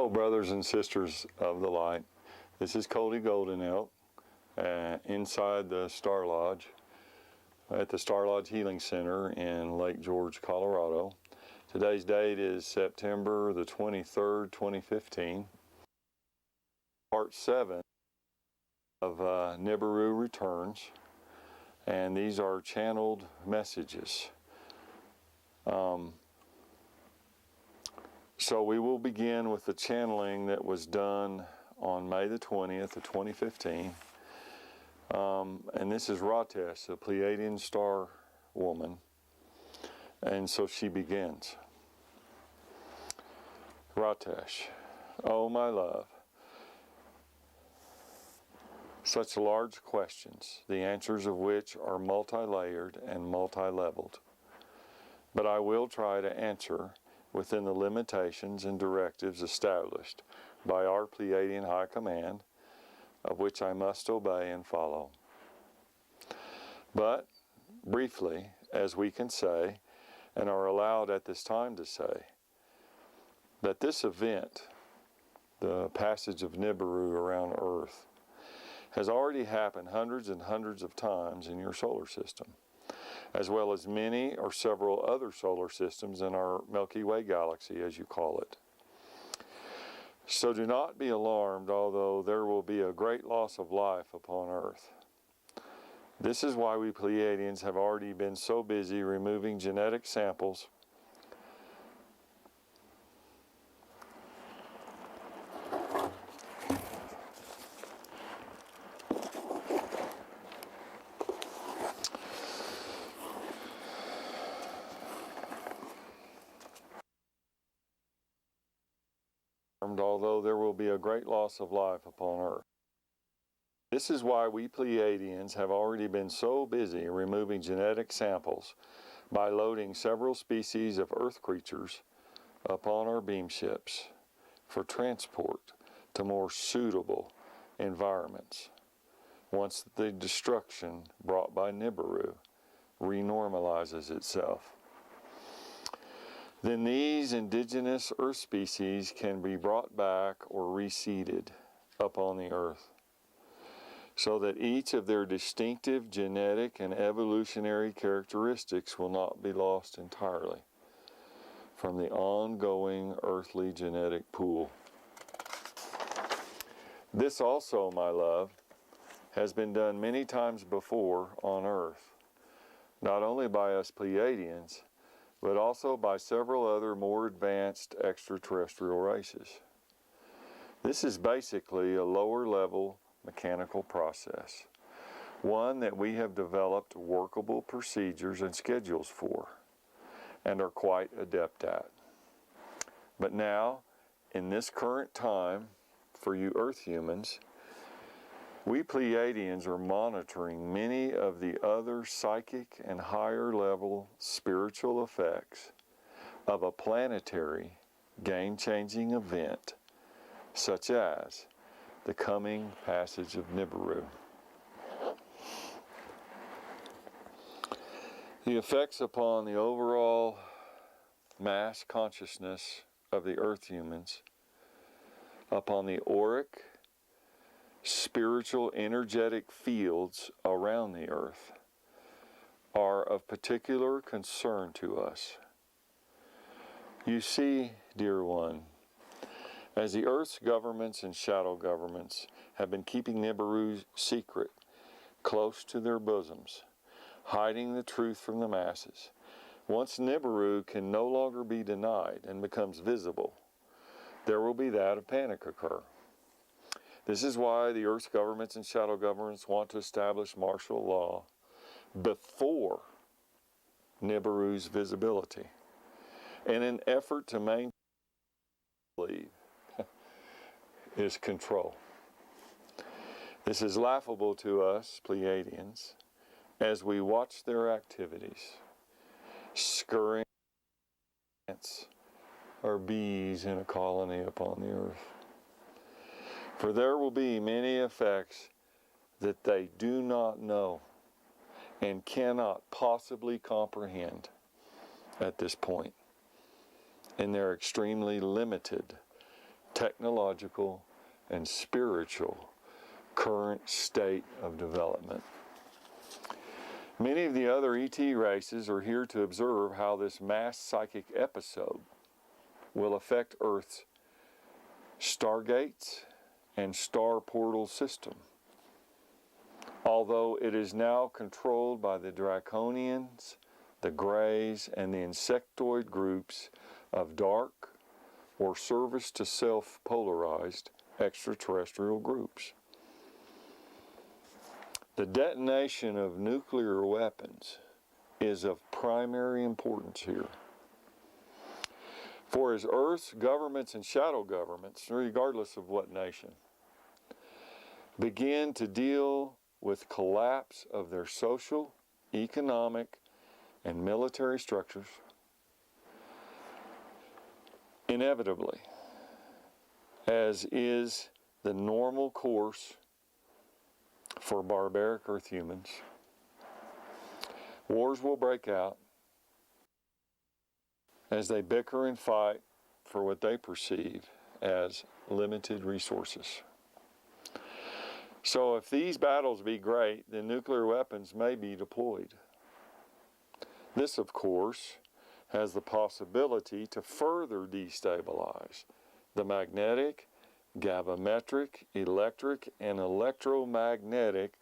Hello, brothers and sisters of the light. This is Cody Golden Elk inside the Star Lodge at the Star Lodge Healing Center in Lake George, Colorado. Today's date is September the 23rd, 2015. Part 7 of Nibiru Returns, and these are channeled messages. So we will begin with the channeling that was done on May the 20th of 2015. And this is Ratesh, a Pleiadian star woman. And so she begins. Ratesh, oh my love, such large questions, the answers of which are multi-layered and multi-leveled. But I will try to answer within the limitations and directives established by our Pleiadian High Command, of which I must obey and follow. But, briefly, as we can say, and are allowed at this time to say, that this event, the passage of Nibiru around Earth, has already happened hundreds and hundreds of times in your solar system, as well as many or several other solar systems in our Milky Way galaxy, as you call it. So do not be alarmed, although there will be a great loss of life upon Earth. This is why we Pleiadians have already been so busy removing genetic samples although there will be a great loss of life upon Earth. This is why we Pleiadians have already been so busy removing genetic samples by loading several species of Earth creatures upon our beam ships for transport to more suitable environments once the destruction brought by Nibiru renormalizes itself. Then these indigenous Earth species can be brought back or reseeded upon the Earth, so that each of their distinctive genetic and evolutionary characteristics will not be lost entirely from the ongoing earthly genetic pool. This also, my love, has been done many times before on Earth, not only by us Pleiadians, but also by several other more advanced extraterrestrial races. This is basically a lower level mechanical process, one that we have developed workable procedures and schedules for, and are quite adept at. But now, in this current time, for you Earth humans, we Pleiadians are monitoring many of the other psychic and higher level spiritual effects of a planetary game-changing event, such as the coming passage of Nibiru. The effects upon the overall mass consciousness of the Earth humans, upon the auric, spiritual energetic fields around the Earth, are of particular concern to us. You see, dear one, as the Earth's governments and shadow governments have been keeping Nibiru's secret close to their bosoms, hiding the truth from the masses, once Nibiru can no longer be denied and becomes visible, there will be that of panic occur. This is why the Earth's governments and shadow governments want to establish martial law before Nibiru's visibility, in an effort to maintain is control. This is laughable to us Pleiadians as we watch their activities, scurrying ants or bees in a colony upon the Earth. For there will be many effects that they do not know and cannot possibly comprehend at this point in their extremely limited technological, and spiritual current state of development. Many of the other ET races are here to observe how this mass psychic episode will affect Earth's stargates and star portal system. Although it is now controlled by the draconians, the grays, and the insectoid groups of dark or service to self polarized extraterrestrial groups. The detonation of nuclear weapons is of primary importance here. For as Earth's governments and shadow governments, regardless of what nation, begin to deal with collapse of their social, economic, and military structures, inevitably, as is the normal course for barbaric Earth humans, wars will break out as they bicker and fight for what they perceive as limited resources. So if these battles be great, then nuclear weapons may be deployed. This, of course, has the possibility to further destabilize the magnetic, gravimetric, electric, and electromagnetic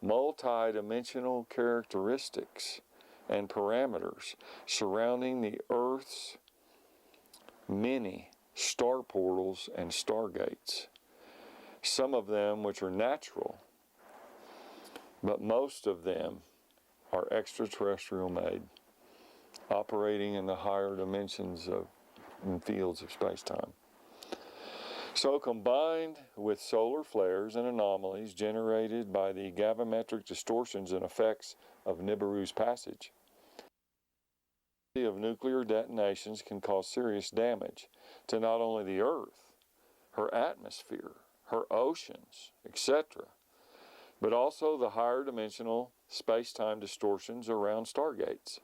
multidimensional characteristics and parameters surrounding the Earth's many star portals and stargates. Some of them which are natural, but most of them are extraterrestrial made, operating in the higher dimensions of and fields of space-time. So combined with solar flares and anomalies generated by the gravimetric distortions and effects of Nibiru's passage, of nuclear detonations can cause serious damage to not only the Earth, her atmosphere, her oceans, etc., but also the higher dimensional space-time distortions around stargates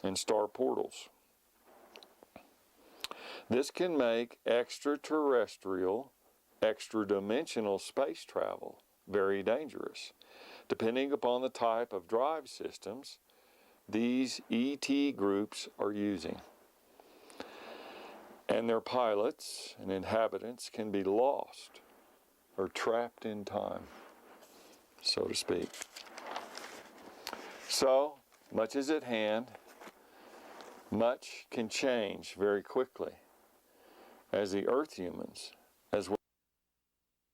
and star portals. This can make extraterrestrial, extra-dimensional space travel very dangerous, depending upon the type of drive systems these ET groups are using. And their pilots and inhabitants can be lost or trapped in time, so to speak. So, much is at hand. Much can change very quickly as the Earth humans, as well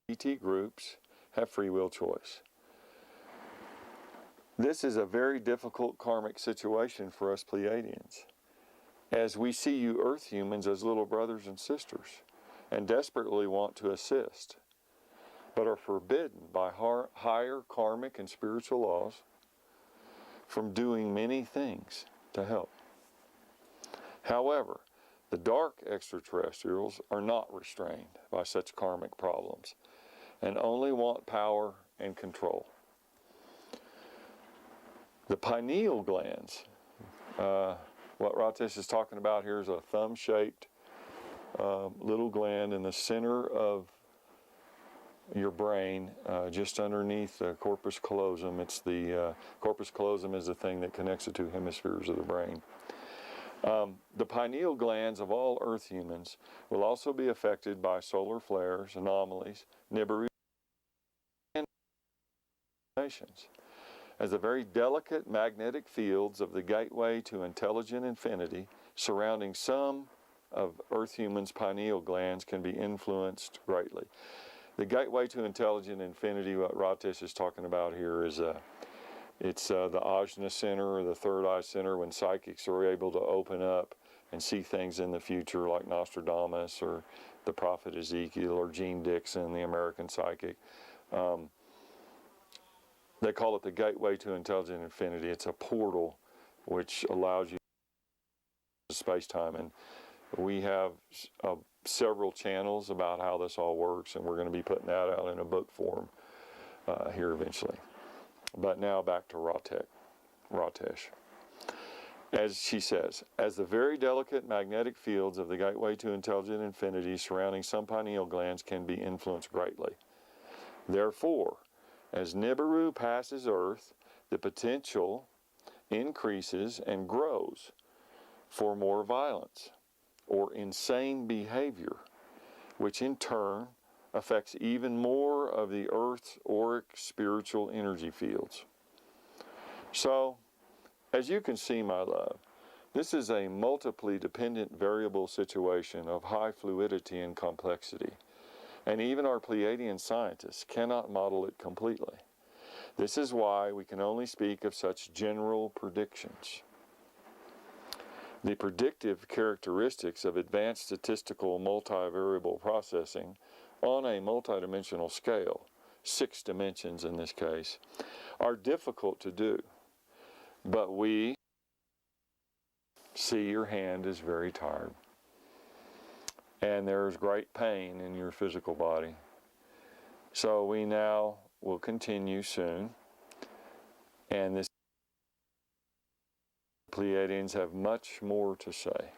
as ET groups, have free will choice. This is a very difficult karmic situation for us Pleiadians, as we see you Earth humans as little brothers and sisters and desperately want to assist, but are forbidden by higher karmic and spiritual laws from doing many things to help. However, the dark extraterrestrials are not restrained by such karmic problems and only want power and control. The pineal glands, what Ratesh is talking about here is a thumb-shaped little gland in the center of your brain, just underneath the corpus callosum. It's the corpus callosum is the thing that connects the two hemispheres of the brain. The pineal glands of all Earth humans will also be affected by solar flares, anomalies, Nibiru, and nations, as the very delicate magnetic fields of the gateway to intelligent infinity surrounding some of Earth humans' pineal glands can be influenced greatly. The gateway to intelligent infinity, what Ratesh is talking about here, is it's the Ajna Center or the Third Eye Center, when psychics are able to open up and see things in the future, like Nostradamus or the prophet Ezekiel or Gene Dixon, the American psychic. They call it the gateway to intelligent infinity. It's a portal which allows you to space-time, and we have several channels about how this all works, and we're going to be putting that out in a book form here eventually. But now back to Ratesh. As she says, as the very delicate magnetic fields of the gateway to intelligent infinity surrounding some pineal glands can be influenced greatly. Therefore, as Nibiru passes Earth, the potential increases and grows for more violence or insane behavior, which in turn affects even more of the Earth's auric spiritual energy fields. So, as you can see, my love, this is a multiply dependent variable situation of high fluidity and complexity, and even our Pleiadian scientists cannot model it completely. This is why we can only speak of such general predictions. The predictive characteristics of advanced statistical multivariable processing on a multidimensional scale, 6 dimensions in this case, are difficult to do. But we see your hand is very tired, and there's great pain in your physical body. So we now will continue soon, and this Pleiadians have much more to say.